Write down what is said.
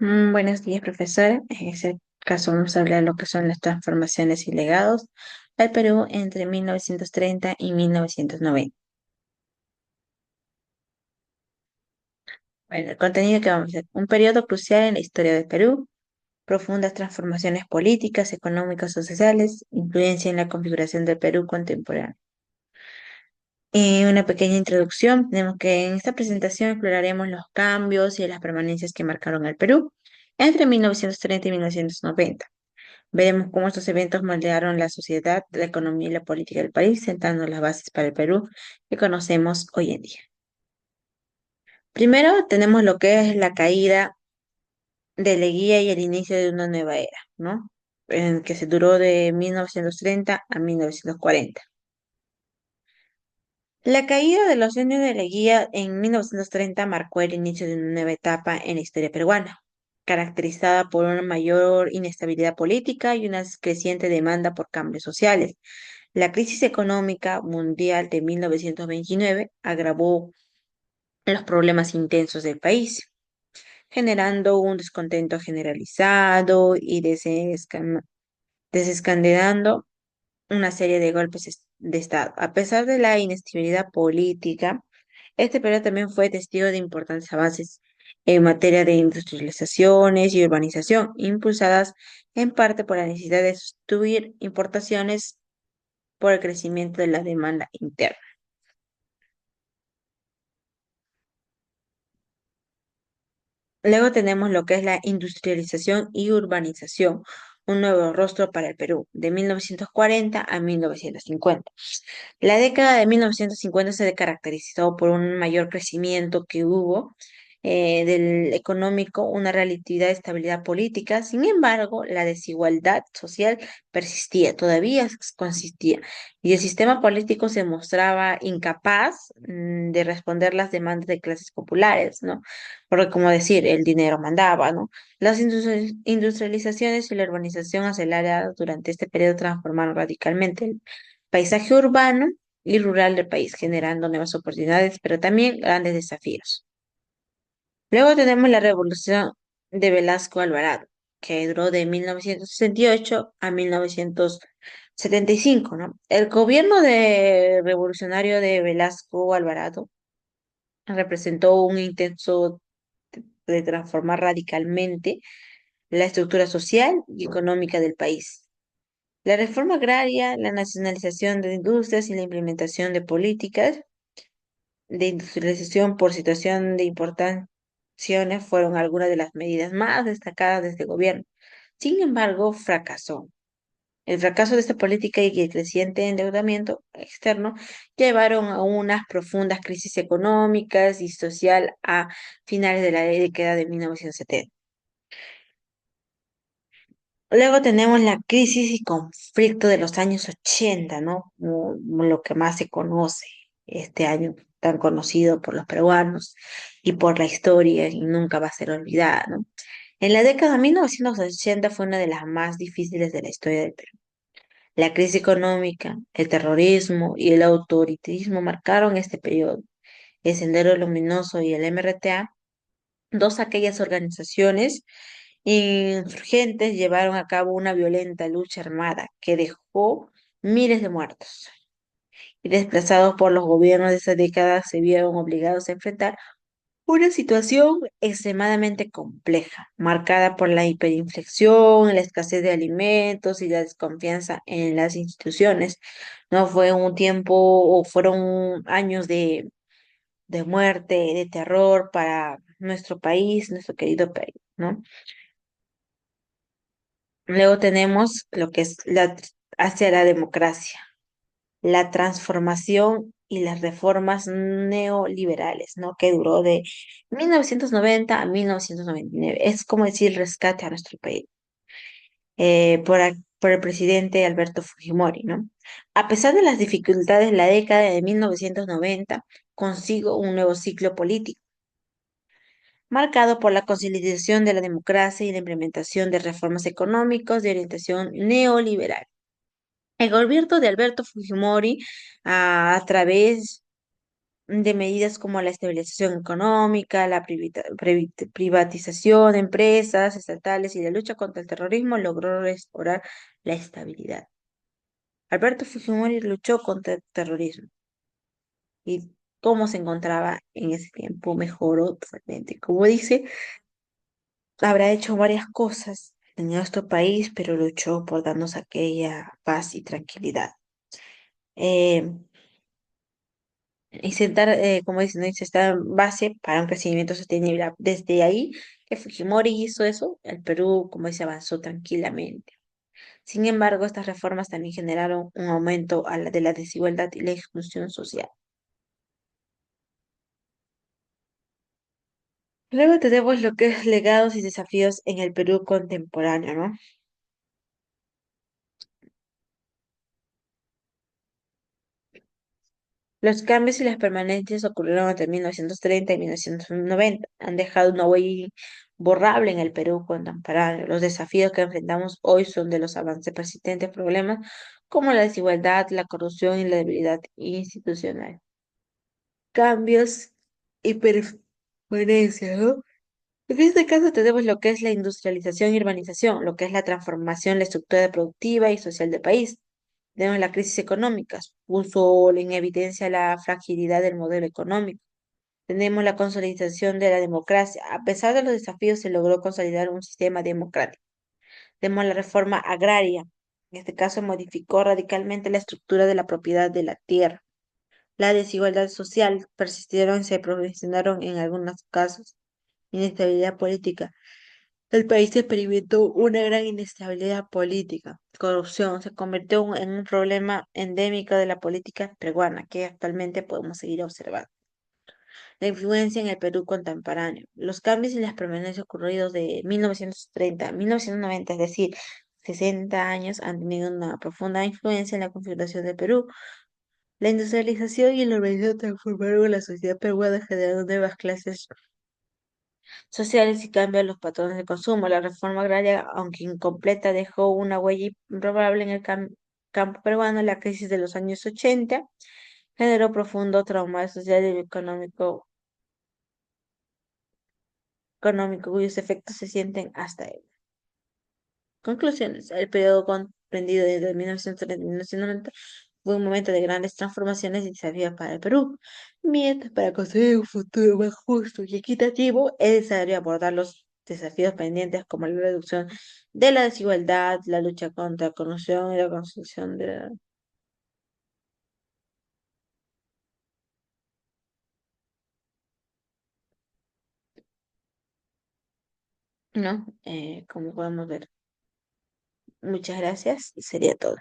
Buenos días, profesora. En este caso vamos a hablar de lo que son las transformaciones y legados al Perú entre 1930 y 1990. Bueno, el contenido que vamos a hacer, un periodo crucial en la historia del Perú, profundas transformaciones políticas, económicas o sociales, influencia en la configuración del Perú contemporáneo. Una pequeña introducción, tenemos que en esta presentación exploraremos los cambios y las permanencias que marcaron al Perú entre 1930 y 1990. Veremos cómo estos eventos moldearon la sociedad, la economía y la política del país, sentando las bases para el Perú que conocemos hoy en día. Primero tenemos lo que es la caída de Leguía y el inicio de una nueva era, ¿no? En que se duró de 1930 a 1940. La caída de los años de Leguía en 1930 marcó el inicio de una nueva etapa en la historia peruana, caracterizada por una mayor inestabilidad política y una creciente demanda por cambios sociales. La crisis económica mundial de 1929 agravó los problemas intensos del país, generando un descontento generalizado y desencadenando una serie de de Estado. A pesar de la inestabilidad política, este periodo también fue testigo de importantes avances en materia de industrializaciones y urbanización, impulsadas en parte por la necesidad de sustituir importaciones por el crecimiento de la demanda interna. Luego tenemos lo que es la industrialización y urbanización, un nuevo rostro para el Perú, de 1940 a 1950. La década de 1950 se caracterizó por un mayor crecimiento que hubo del económico, una relativa estabilidad política. Sin embargo, la desigualdad social persistía, todavía consistía, y el sistema político se mostraba incapaz de responder las demandas de clases populares, ¿no? Porque, como decir, el dinero mandaba, ¿no? Las industrializaciones y la urbanización aceleradas durante este periodo transformaron radicalmente el paisaje urbano y rural del país, generando nuevas oportunidades, pero también grandes desafíos. Luego tenemos la Revolución de Velasco Alvarado, que duró de 1968 a 1975, ¿no? El gobierno revolucionario de Velasco Alvarado representó un intento de transformar radicalmente la estructura social y económica del país. La reforma agraria, la nacionalización de industrias y la implementación de políticas de industrialización por situación de importaciones fueron algunas de las medidas más destacadas de este gobierno. Sin embargo, fracasó. El fracaso de esta política y el creciente endeudamiento externo llevaron a unas profundas crisis económicas y social a finales de la década de 1970. Luego tenemos la crisis y conflicto de los años 80, ¿no? Como lo que más se conoce este año, tan conocido por los peruanos y por la historia y nunca va a ser olvidada, ¿no? En la década de 1980 fue una de las más difíciles de la historia del Perú. La crisis económica, el terrorismo y el autoritarismo marcaron este periodo. El Sendero Luminoso y el MRTA, dos aquellas organizaciones insurgentes, llevaron a cabo una violenta lucha armada que dejó miles de muertos. Y desplazados por los gobiernos de esa década, se vieron obligados a enfrentar una situación extremadamente compleja, marcada por la hiperinflación, la escasez de alimentos y la desconfianza en las instituciones. No fue un tiempo o fueron años de muerte, de terror para nuestro país, nuestro querido país, ¿no? Luego tenemos lo que es hacia la democracia, la transformación y las reformas neoliberales, ¿no? Que duró de 1990 a 1999. Es como decir rescate a nuestro país por el presidente Alberto Fujimori, ¿no? A pesar de las dificultades, la década de 1990 consigo un nuevo ciclo político, marcado por la consolidación de la democracia y la implementación de reformas económicas de orientación neoliberal. El gobierno de Alberto Fujimori, a través de medidas como la estabilización económica, la privatización de empresas estatales y la lucha contra el terrorismo, logró restaurar la estabilidad. Alberto Fujimori luchó contra el terrorismo y cómo se encontraba en ese tiempo mejoró totalmente. Como dice, habrá hecho varias cosas en nuestro país, pero luchó por darnos aquella paz y tranquilidad. Eh, y sentar, como dicen, ¿no? Y sentar base para un crecimiento sostenible. Desde ahí que Fujimori hizo eso, el Perú, como dice, avanzó tranquilamente. Sin embargo, estas reformas también generaron un aumento de la desigualdad y la exclusión social. Luego tenemos lo que es legados y desafíos en el Perú contemporáneo, ¿no? Los cambios y las permanencias ocurrieron entre 1930 y 1990. Han dejado una huella borrable en el Perú contemporáneo. Los desafíos que enfrentamos hoy son de los avances persistentes problemas como la desigualdad, la corrupción y la debilidad institucional. Cambios y permanencia, ¿no? En este caso tenemos lo que es la industrialización y urbanización, lo que es la transformación, la estructura productiva y social del país. Tenemos la crisis económica, puso en evidencia la fragilidad del modelo económico. Tenemos la consolidación de la democracia. A pesar de los desafíos, se logró consolidar un sistema democrático. Tenemos la reforma agraria. En este caso, modificó radicalmente la estructura de la propiedad de la tierra. La desigualdad social persistieron y se profesionaron en algunos casos. Inestabilidad política. El país experimentó una gran inestabilidad política. Corrupción se convirtió en un problema endémico de la política peruana que actualmente podemos seguir observando. La influencia en el Perú contemporáneo. Los cambios y las permanencias ocurridos de 1930 a 1990, es decir, 60 años, han tenido una profunda influencia en la configuración del Perú. La industrialización y la urbanización transformaron la sociedad peruana, generando nuevas clases sociales y cambian los patrones de consumo. La reforma agraria, aunque incompleta, dejó una huella improbable en el campo peruano. La crisis de los años 80 generó profundo trauma social y económico cuyos efectos se sienten hasta hoy. Conclusiones. El periodo comprendido desde 1930 y 1990 fue un momento de grandes transformaciones y desafíos para el Perú. Mientras para construir un futuro más justo y equitativo es necesario abordar los desafíos pendientes como la reducción de la desigualdad, la lucha contra la corrupción y la construcción de la... ¿No? Como podemos ver. Muchas gracias y sería todo.